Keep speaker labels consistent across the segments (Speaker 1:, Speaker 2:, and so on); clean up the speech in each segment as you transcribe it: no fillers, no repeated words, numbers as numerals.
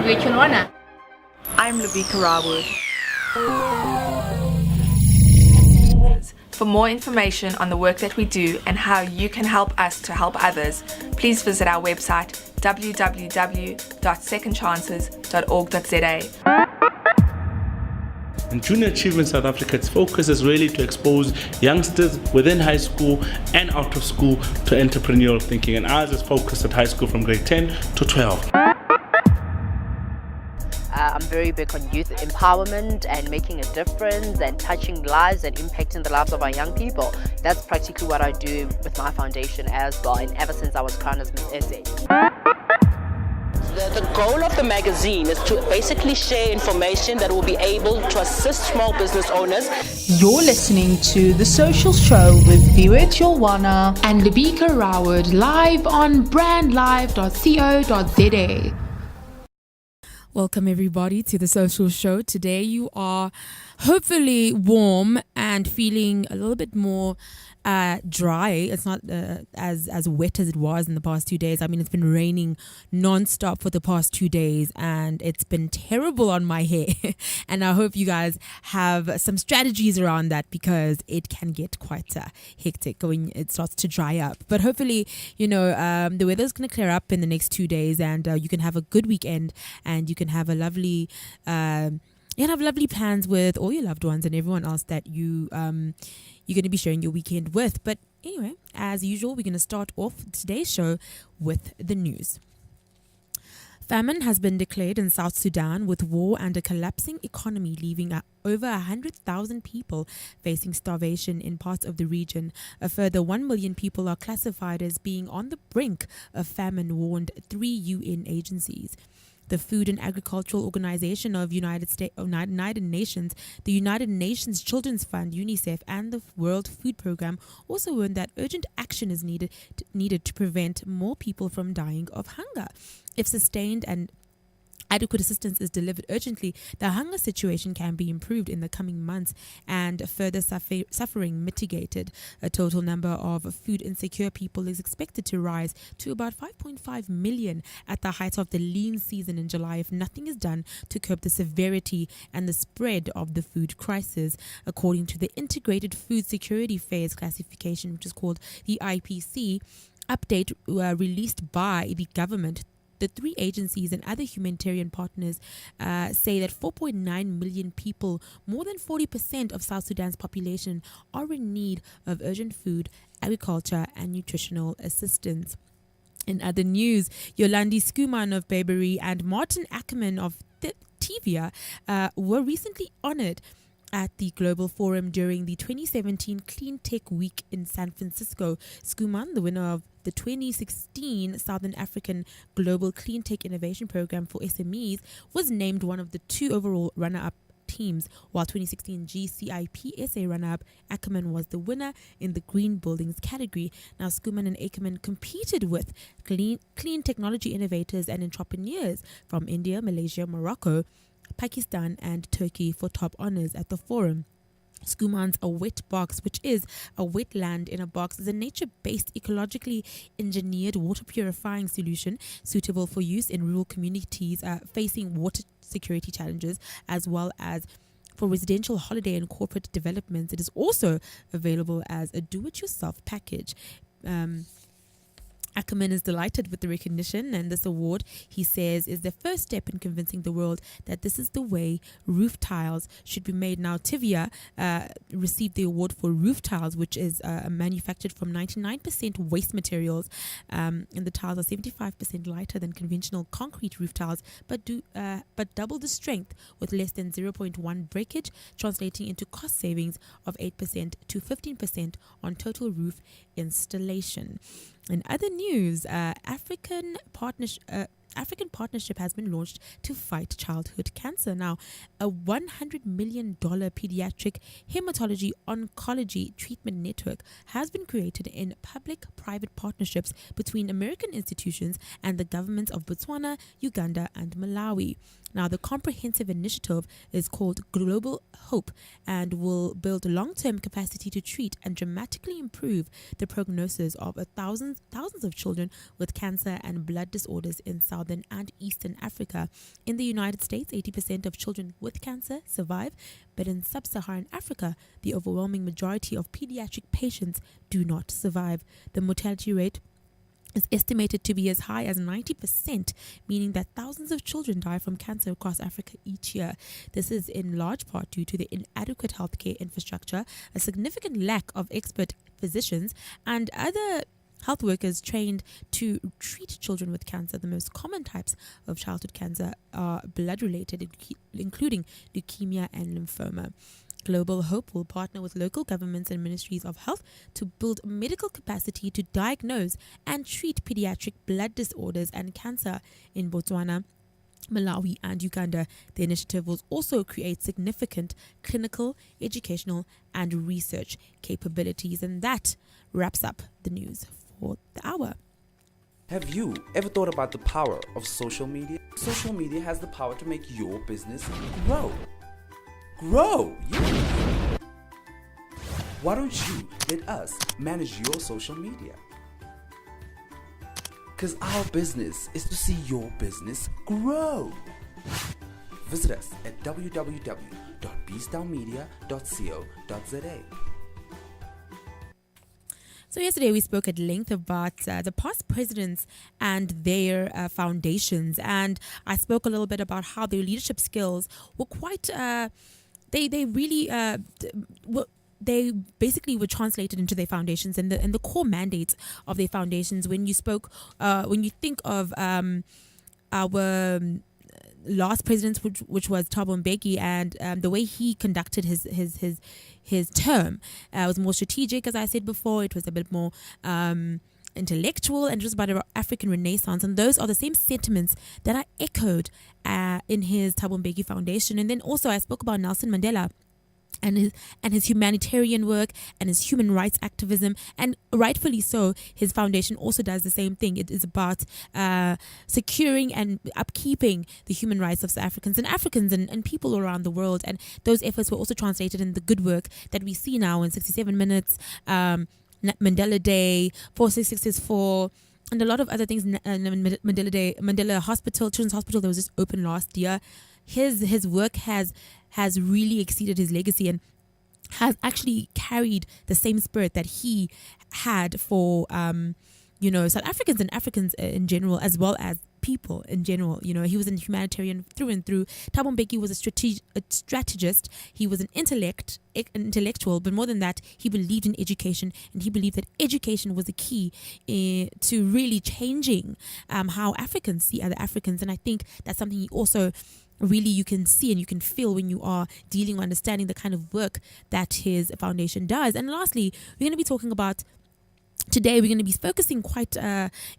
Speaker 1: Rachel Wana.
Speaker 2: I'm Lubika Rawood. For more information on the work that we do and how you can help us to help others, please visit our website www.secondchances.org.za.
Speaker 3: In Junior Achievement South Africa, its focus is really to expose youngsters within high school and out of school to entrepreneurial thinking, and ours is focused at high school from grade 10 to 12.
Speaker 4: I'm very big on youth empowerment and making a difference and touching lives and impacting the lives of our young people. That's practically what I do with my foundation as well, and ever since I was crowned as Miss SA.
Speaker 5: The goal of the magazine is to basically share information that will be able to assist small business owners.
Speaker 6: You're listening to The Social Show with Viwet Yolwana
Speaker 1: And Lubika Rawood, live on brandlive.co.za.
Speaker 7: Welcome everybody to The Social Show. Today you are hopefully warm and feeling a little bit more dry. It's not as wet as it was in the past 2 days. I mean, it's been raining non-stop for the past 2 days and it's been terrible on my hair. And I hope you guys have some strategies around that, because it can get quite hectic when it starts to dry up. But hopefully, the weather's going to clear up in the next 2 days, and you can have a good weekend, and you can have a lovely plans with all your loved ones and everyone else that you're going to be sharing your weekend with. But anyway, as usual, we're going to start off today's show with the news. Famine has been declared in South Sudan, with war and a collapsing economy leaving over 100,000 people facing starvation in parts of the region. A further 1 million people are classified as being on the brink of famine, warned 3 UN agencies. The Food and Agricultural Organization of United Nations, the United Nations Children's Fund, UNICEF, and the World Food Programme also warned that urgent action is needed to prevent more people from dying of hunger. If sustained and adequate assistance is delivered urgently, the hunger situation can be improved in the coming months and further suffering mitigated. A total number of food insecure people is expected to rise to about 5.5 million at the height of the lean season in July if nothing is done to curb the severity and the spread of the food crisis. According to the Integrated Food Security Phase Classification, which is called the IPC, update released by the government, the 3 agencies and other humanitarian partners say that 4.9 million people, more than 40% of South Sudan's population, are in need of urgent food, agriculture, and nutritional assistance. In other news, Yolandi Skuman of Bayberry and Martin Ackerman of Tivia were recently honored at the Global Forum during the 2017 Clean Tech Week in San Francisco. Skuman, the winner of the 2016 Southern African Global Clean Tech Innovation Program for SMEs, was named one of the 2 overall runner-up teams, while 2016 GCIP SA runner-up Ackerman was the winner in the Green Buildings category. Now, Skuman and Ackerman competed with clean technology innovators and entrepreneurs from India, Malaysia, Morocco, Pakistan, and Turkey for top honors at the forum. Skuman's A Wet Box, which is a wetland in a box, is a nature-based, ecologically engineered water purifying solution suitable for use in rural communities facing water security challenges, as well as for residential, holiday, and corporate developments. It is also available as a do-it-yourself package. Ackerman is delighted with the recognition, and this award, he says, is the first step in convincing the world that this is the way roof tiles should be made. Now, Tivia received the award for roof tiles, which is manufactured from 99% waste materials, and the tiles are 75% lighter than conventional concrete roof tiles, but double the strength with less than 0.1 breakage, translating into cost savings of 8% to 15% on total roof installation. In other news, African partnership has been launched to fight childhood cancer. Now, a $100 million pediatric hematology oncology treatment network has been created in public-private partnerships between American institutions and the governments of Botswana, Uganda, and Malawi. Now, the comprehensive initiative is called Global Hope and will build long-term capacity to treat and dramatically improve the prognosis of thousands of children with cancer and blood disorders in South Southern and Eastern Africa. In the United States, 80% of children with cancer survive, but in sub-Saharan Africa, the overwhelming majority of pediatric patients do not survive. The mortality rate is estimated to be as high as 90%, meaning that thousands of children die from cancer across Africa each year. This is in large part due to the inadequate healthcare infrastructure, a significant lack of expert physicians, and other health workers trained to treat children with cancer. The most common types of childhood cancer are blood-related, including leukemia and lymphoma. Global Hope will partner with local governments and ministries of health to build medical capacity to diagnose and treat pediatric blood disorders and cancer in Botswana, Malawi, and Uganda. The initiative will also create significant clinical, educational, and research capabilities. And that wraps up the news for the hour.
Speaker 8: Have you ever thought about the power of social media? Social media has the power to make your business grow. Yeah. Why don't you let us manage your social media? Because our business is to see your business grow. Visit us at www.bstownmedia.co.za.
Speaker 7: So yesterday we spoke at length about the past presidents and their foundations, and I spoke a little bit about how their leadership skills were quite they basically were translated into their foundations and the core mandates of their foundations. When you think of our last president, which was Thabo Mbeki, and the way he conducted his term was more strategic, as I said before. It was a bit more intellectual, and it was about our African Renaissance, and those are the same sentiments that are echoed in his Thabo Mbeki Foundation. And then also I spoke about Nelson Mandela and his humanitarian work and his human rights activism, and rightfully so, his foundation also does the same thing. It is about securing and upkeeping the human rights of South Africans and people around the world, and those efforts were also translated in the good work that we see now in 67 Minutes, Mandela Day, 4664, and a lot of other things. Mandela Day, Mandela Hospital, Children's Hospital, that was just opened last year. His work has really exceeded his legacy and has actually carried the same spirit that he had for South Africans and Africans in general, as well as people in general. He was a humanitarian through and through. Thabo Mbeki was a strategist. He was an intellectual, but more than that, he believed in education, and he believed that education was the key to really changing how Africans see other Africans. And I think that's something he also really you can see and you can feel when you are dealing or understanding the kind of work that his foundation does. And lastly, we're going to be talking about today, we're going to be focusing quite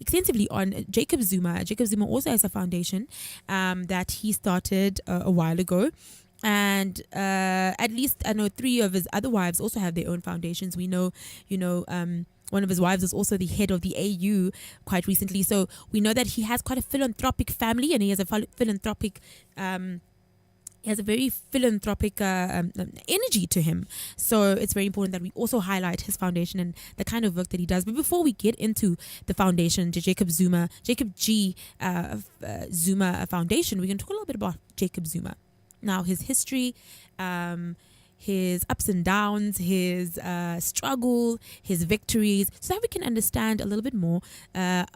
Speaker 7: extensively on Jacob Zuma. Jacob Zuma also has a foundation that he started a while ago. And at least I know 3 of his other wives also have their own foundations. We know, one of his wives was also the head of the AU quite recently. So we know that he has quite a philanthropic family, and he has a philanthropic he has a very philanthropic energy to him. So it's very important that we also highlight his foundation and the kind of work that he does. But before we get into the foundation, the Jacob G. Zuma Foundation, we're going to talk a little bit about Jacob Zuma. Now, his history, his ups and downs, his struggle, his victories, so that we can understand a little bit more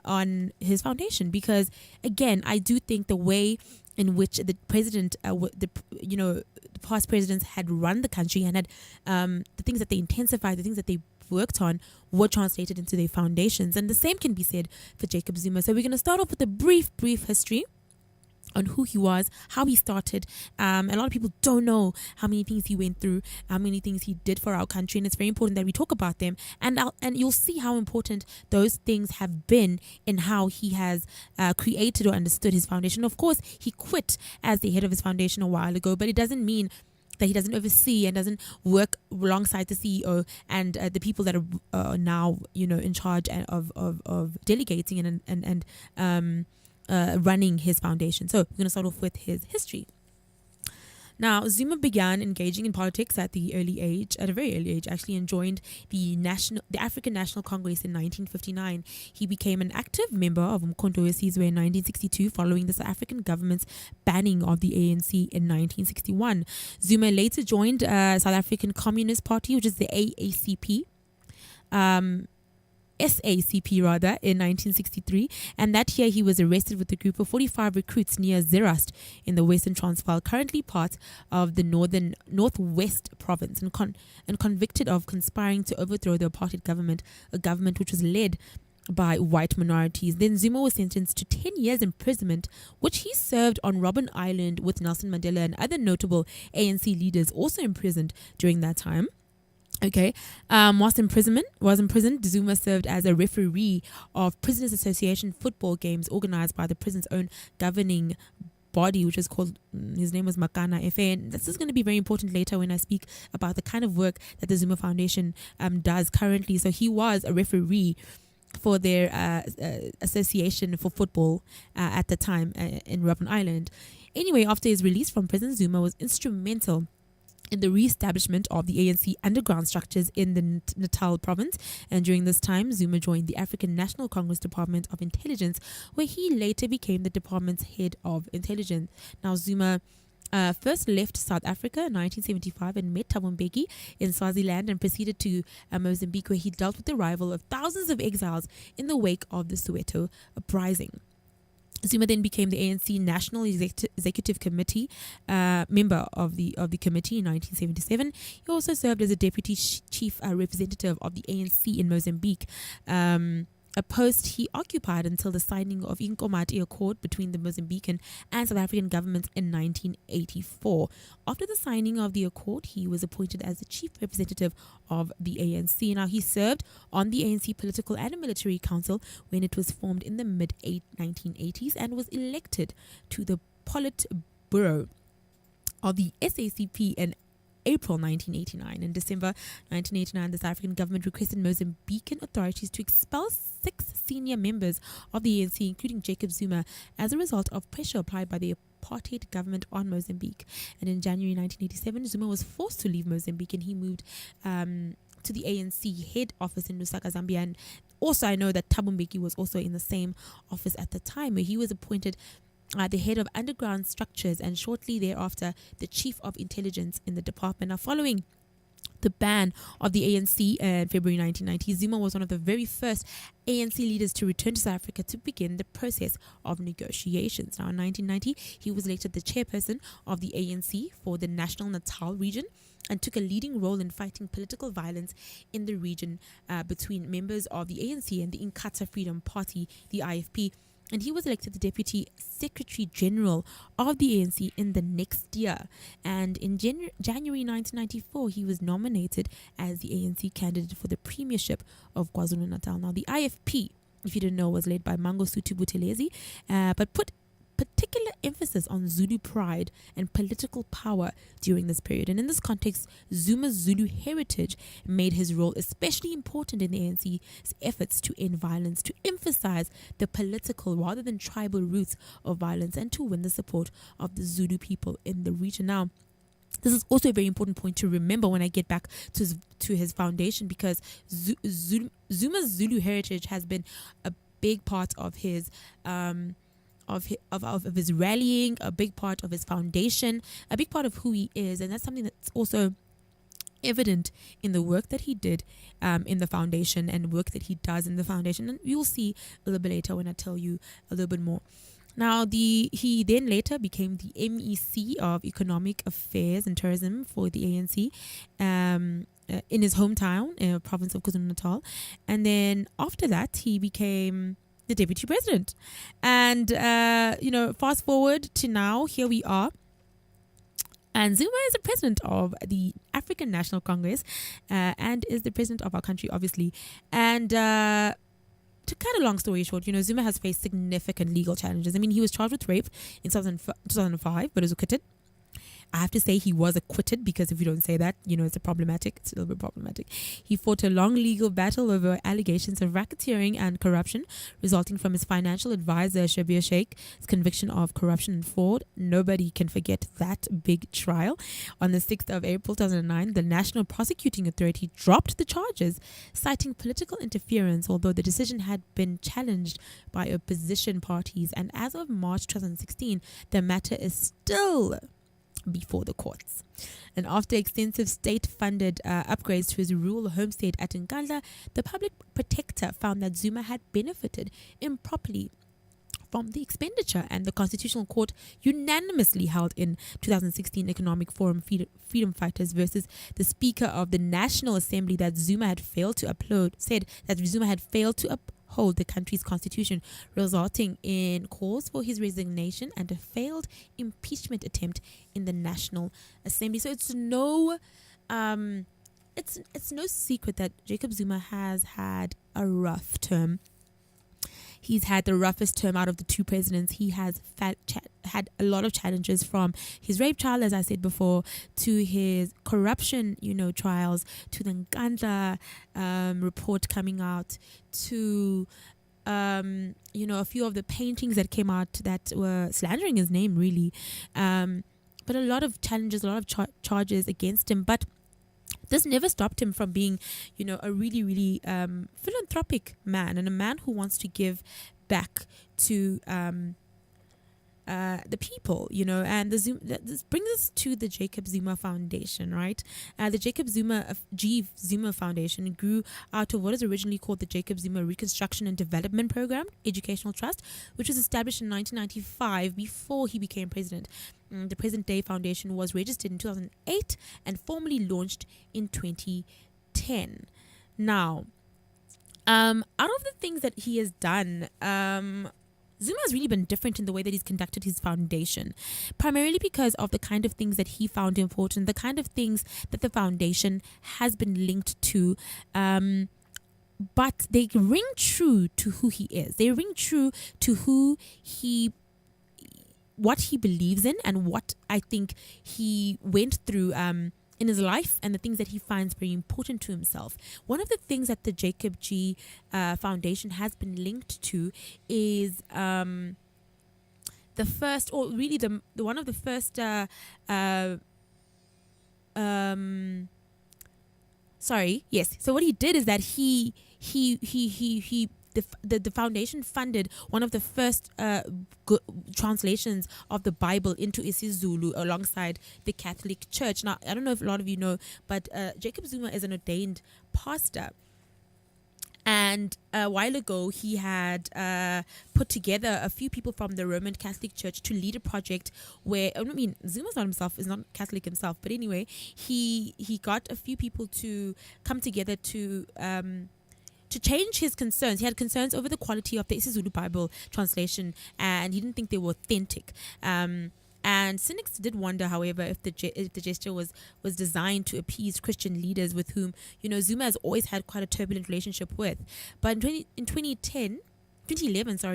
Speaker 7: on his foundation. Because, again, I do think the way in which the president, the past presidents had run the country and had the things that they intensified, the things that they worked on were translated into their foundations. And the same can be said for Jacob Zuma. So we're going to start off with a brief history on who he was, how he started. A lot of people don't know how many things he went through, how many things he did for our country, and it's very important that we talk about them. And you'll see how important those things have been in how he has created or understood his foundation. Of course, he quit as the head of his foundation a while ago, but it doesn't mean that he doesn't oversee and doesn't work alongside the CEO and the people that are now in charge of delegating and running his foundation. So we're going to start off with his history. Now, Zuma began engaging in politics at a very early age, actually, and joined the African National Congress in 1959. He became an active member of Umkhonto we Sizwe in 1962, following the South African government's banning of the ANC in 1961. Zuma later joined South African Communist Party, which is the SACP rather, in 1963, and that year he was arrested with a group of 45 recruits near Zerast in the Western Transvaal, currently part of the Northwest Province, and convicted of conspiring to overthrow the apartheid government, a government which was led by white minorities. Then Zuma was sentenced to 10 years imprisonment, which he served on Robben Island with Nelson Mandela and other notable ANC leaders also imprisoned during that time. Okay, was imprisoned, Zuma served as a referee of Prisoners Association football games organized by the prison's own governing body, which is called, his name was Makana FA, and this is going to be very important later when I speak about the kind of work that the Zuma Foundation does currently. So he was a referee for their association for football at the time in Robben Island. Anyway, after his release from prison, Zuma was instrumental in the re-establishment of the ANC underground structures in the Natal province. And during this time, Zuma joined the African National Congress Department of Intelligence, where he later became the department's head of intelligence. Now, Zuma first left South Africa in 1975 and met Thabo Mbeki in Swaziland and proceeded to Mozambique, where he dealt with the arrival of thousands of exiles in the wake of the Soweto uprising. Zuma then became the ANC National Executive Committee member of the committee in 1977. He also served as a deputy chief representative of the ANC in Mozambique, a post he occupied until the signing of Inkomati Accord between the Mozambican and South African governments in 1984. After the signing of the accord, he was appointed as the chief representative of the ANC. Now, he served on the ANC Political and Military Council when it was formed in the mid-1980s and was elected to the Politburo of the SACP in April 1989. In December 1989, the South African government requested Mozambican authorities to expel 6 senior members of the ANC, including Jacob Zuma, as a result of pressure applied by the apartheid government on Mozambique. And in January 1987, Zuma was forced to leave Mozambique, and he moved to the ANC head office in Lusaka, Zambia. And also, I know that Thabo Mbeki was also in the same office at the time, where he was appointed the head of underground structures, and shortly thereafter the chief of intelligence in the department. Now, following the ban of the ANC in February 1990, Zuma was one of the very first ANC leaders to return to South Africa to begin the process of negotiations. Now, in 1990, he was elected the chairperson of the ANC for the National Natal region and took a leading role in fighting political violence in the region between members of the ANC and the Inkatha Freedom Party, the IFP. And he was elected the Deputy Secretary General of the ANC in the next year. And in January 1994, he was nominated as the ANC candidate for the premiership of KwaZulu-Natal. Now, the IFP, if you didn't know, was led by Mangosuthu Buthelezi, but put particular emphasis on Zulu pride and political power during this period. And in this context, Zuma's Zulu heritage made his role especially important in the ANC's efforts to end violence, to emphasize the political rather than tribal roots of violence, and to win the support of the Zulu people in the region. Now, this is also a very important point to remember when I get back to his foundation, because Zuma's Zulu heritage has been a big part of his of his rallying, a big part of his foundation, a big part of who he is. And that's something that's also evident in the work that he did in the foundation and work that he does in the foundation. And you'll see a little bit later when I tell you a little bit more. Now, he then later became the MEC of Economic Affairs and Tourism for the ANC in his hometown, province of KwaZulu-Natal. And then after that, he became the deputy president. And, fast forward to now, here we are. And Zuma is the president of the African National Congress and is the president of our country, obviously. And to cut a long story short, Zuma has faced significant legal challenges. I mean, he was charged with rape in 2005, but was acquitted. I have to say he was acquitted, because if you don't say that, it's a little bit problematic. He fought a long legal battle over allegations of racketeering and corruption resulting from his financial advisor Shabir Sheikh's conviction of corruption and fraud. Nobody can forget that big trial. On the 6th of April 2009, the National Prosecuting Authority dropped the charges, citing political interference, although the decision had been challenged by opposition parties. And as of March 2016, the matter is still before the courts. And after extensive state-funded upgrades to his rural homestead at Nkandla, the public protector found that Zuma had benefited improperly from the expenditure, and the Constitutional Court unanimously held in 2016 Economic Forum Freedom Fighters versus the Speaker of the National Assembly that Zuma had failed to uphold the country's constitution, resulting in calls for his resignation and a failed impeachment attempt in the National Assembly. So it's no secret that Jacob Zuma has had a rough term. He's had the roughest term out of the two presidents. He has had a lot of challenges, from his rape trial, as I said before, to his corruption, trials, to the Nkandla report coming out, to a few of the paintings that came out that were slandering his name, really. But a lot of challenges, a lot of charges against him. But this never stopped him from being, a really, really philanthropic man, and a man who wants to give back to the people, and this brings us to the Jacob Zuma Foundation, right? The Jacob Zuma Foundation grew out of what is originally called the Jacob Zuma Reconstruction and Development Program Educational Trust, which was established in 1995 before he became president. The present-day foundation was registered in 2008 and formally launched in 2010. Now, out of the things that he has done, Zuma has really been different in the way that he's conducted his foundation, primarily because of the kind of things that he found important, the kind of things that the foundation has been linked to. But they ring true to who he is. They ring true to what he believes in, and what I think he went through in his life, and the things that he finds very important to himself. One of the things that the Jacob G Foundation has been linked to is one of the first so what he did is that the foundation funded one of the first translations of the Bible into isiZulu alongside the Catholic Church. Now, I don't know if a lot of you know, but Jacob Zuma is an ordained pastor. And a while ago, he had put together a few people from the Roman Catholic Church to lead a project where, Zuma's is not Catholic himself, but anyway, he got a few people to come together to change his concerns. He had concerns over the quality of the isiZulu Bible translation, and he didn't think they were authentic. And cynics did wonder, however, if the gesture was designed to appease Christian leaders with whom, Zuma has always had quite a turbulent relationship with. But in 2011,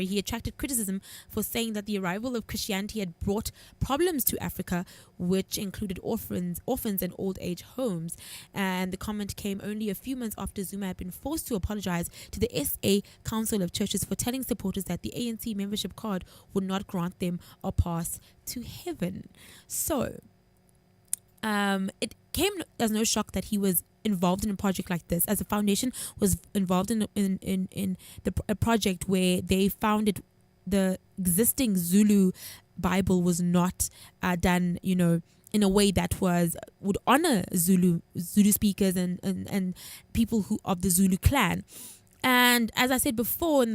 Speaker 7: he attracted criticism for saying that the arrival of Christianity had brought problems to Africa, which included orphans and old age homes. And the comment came only a few months after Zuma had been forced to apologize to the SA Council of Churches for telling supporters that the ANC membership card would not grant them a pass to heaven. So it came as no shock that he was involved in a project like this, as the foundation was involved in a project where they found the existing Zulu Bible was not done, in a way that would honor Zulu speakers and people who of the Zulu clan. And as I said before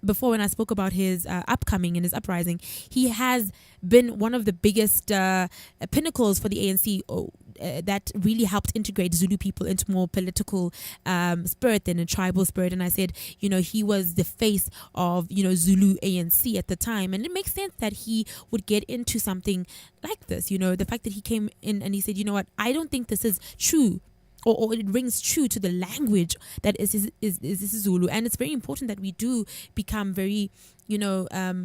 Speaker 7: before when I spoke about his upcoming and his uprising, he has been one of the biggest pinnacles for the ANC that really helped integrate Zulu people into more political spirit than a tribal spirit. And I said, he was the face of, Zulu ANC at the time. And it makes sense that he would get into something like this, the fact that he came in and he said, I don't think this is true. or it rings true to the language that is Zulu. And it's very important that we do become very,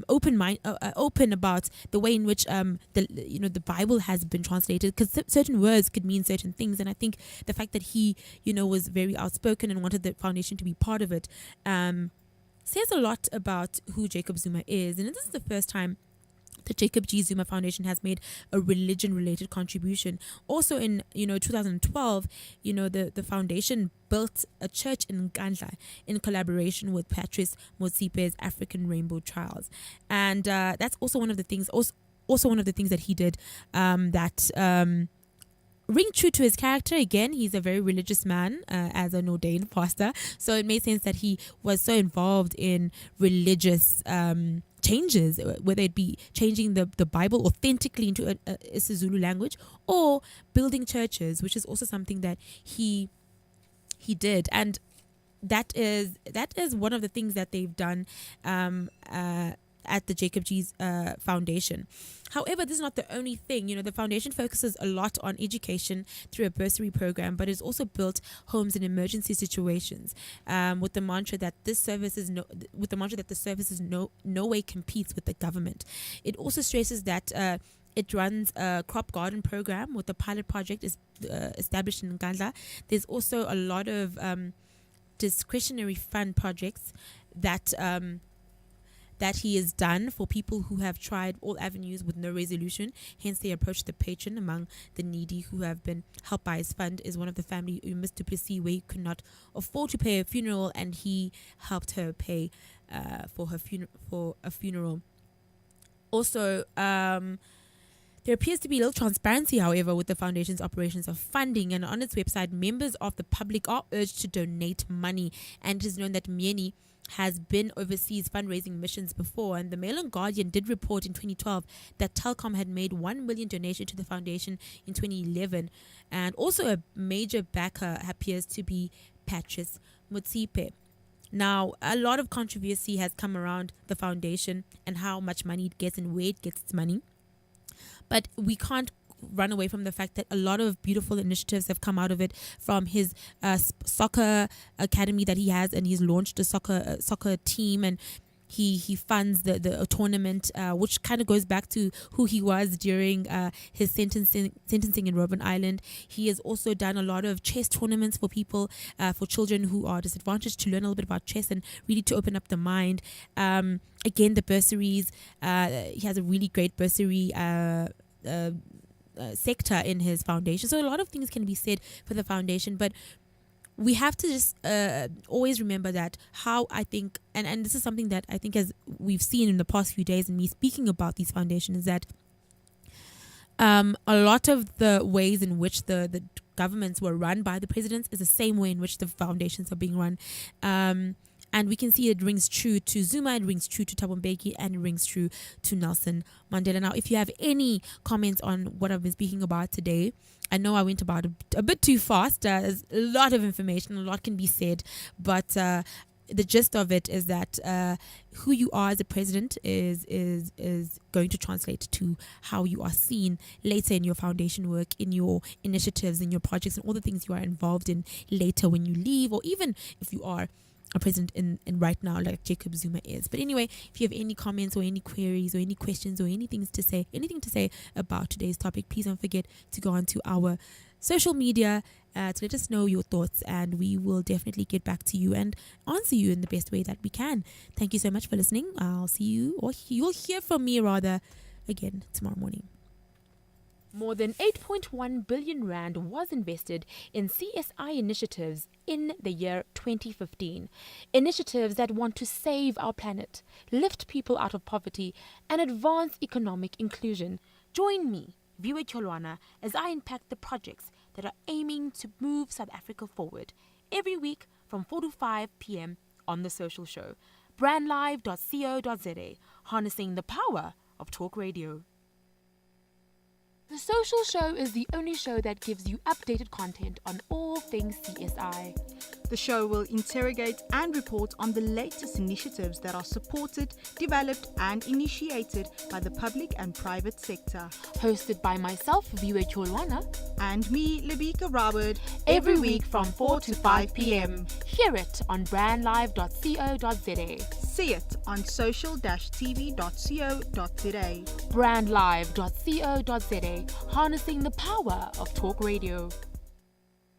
Speaker 7: open about the way in which the Bible has been translated, because certain words could mean certain things. And I think the fact that he was very outspoken and wanted the foundation to be part of it says a lot about who Jacob Zuma is. And this is the first time the Jacob G. Zuma Foundation has made a religion-related contribution. Also in 2012, the foundation built a church in Nkandla in collaboration with Patrice Motsipe's African Rainbow Trials, and that's also one of the things. Also one of the things that he did that ring true to his character. Again, he's a very religious man as an ordained pastor, so it made sense that he was so involved in religious changes, whether it be changing the Bible authentically into a Zulu language, or building churches, which is also something that he did. And that is one of the things that they've done at the Jacob G. Foundation. However, this is not the only thing. The foundation focuses a lot on education through a bursary program, but it's also built homes in emergency situations, with the mantra that the service is no way competes with the government. It also stresses that it runs a crop garden program with the pilot project is established in Nkandla. There's also a lot of discretionary fund projects that he has done for people who have tried all avenues with no resolution. Hence, they approached the patron. Among the needy who have been helped by his fund is one of the family, Mr. Duplessis, where he could not afford to pay a funeral, and he helped her pay for a funeral. Also, there appears to be little transparency, however, with the foundation's operations of funding, and on its website, members of the public are urged to donate money. And it is known that Myeni has been overseas fundraising missions before, and the Mail and Guardian did report in 2012 that Telkom had made 1 million donation to the foundation in 2011, and also a major backer appears to be Patrice Motsipe. Now, a lot of controversy has come around the foundation and how much money it gets and where it gets its money, but we can't run away from the fact that a lot of beautiful initiatives have come out of it, from his soccer academy that he has, and he's launched a soccer team, and he funds the tournament, which kind of goes back to who he was during his sentencing in Robben Island. He has also done a lot of chess tournaments for people, for children who are disadvantaged, to learn a little bit about chess and really to open up the mind. Again, the bursaries, he has a really great bursary sector in his foundation. So a lot of things can be said for the foundation, but we have to just always remember that how I think, and this is something that I think as we've seen in the past few days and me speaking about these foundations, is that a lot of the ways in which the governments were run by the presidents is the same way in which the foundations are being run. And we can see it rings true to Zuma, it rings true to Thabo Mbeki, and it rings true to Nelson Mandela. Now, if you have any comments on what I've been speaking about today, I know I went about a bit too fast. There's a lot of information, a lot can be said, but the gist of it is that who you are as a president is going to translate to how you are seen later in your foundation work, in your initiatives, in your projects, and all the things you are involved in later when you leave, or even if you are a president in right now, like Jacob Zuma is. But anyway, if you have any comments or any queries or any questions or anything to say about today's topic, please don't forget to go onto our social media to let us know your thoughts, and we will definitely get back to you and answer you in the best way that we can. Thank you so much for listening. I'll see you, or you'll hear from me rather, again tomorrow morning.
Speaker 1: More than 8.1 billion rand was invested in CSI initiatives in the year 2015. Initiatives that want to save our planet, lift people out of poverty, and advance economic inclusion. Join me, Viwe Kyolwana, as I unpack the projects that are aiming to move South Africa forward. Every week from 4 to 5 p.m. on The Social Show. brandlive.co.za, harnessing the power of talk radio. The Social Show is the only show that gives you updated content on all things CSI.
Speaker 9: The show will interrogate and report on the latest initiatives that are supported, developed, and initiated by the public and private sector.
Speaker 1: Hosted by myself, Viwe Cholwana,
Speaker 9: And me, Labika Robert,
Speaker 1: every week from 4 to 5 p.m. Hear it on brandlive.co.za.
Speaker 9: See it on social-tv.co.za.
Speaker 1: brandlive.co.za, harnessing the power of talk radio.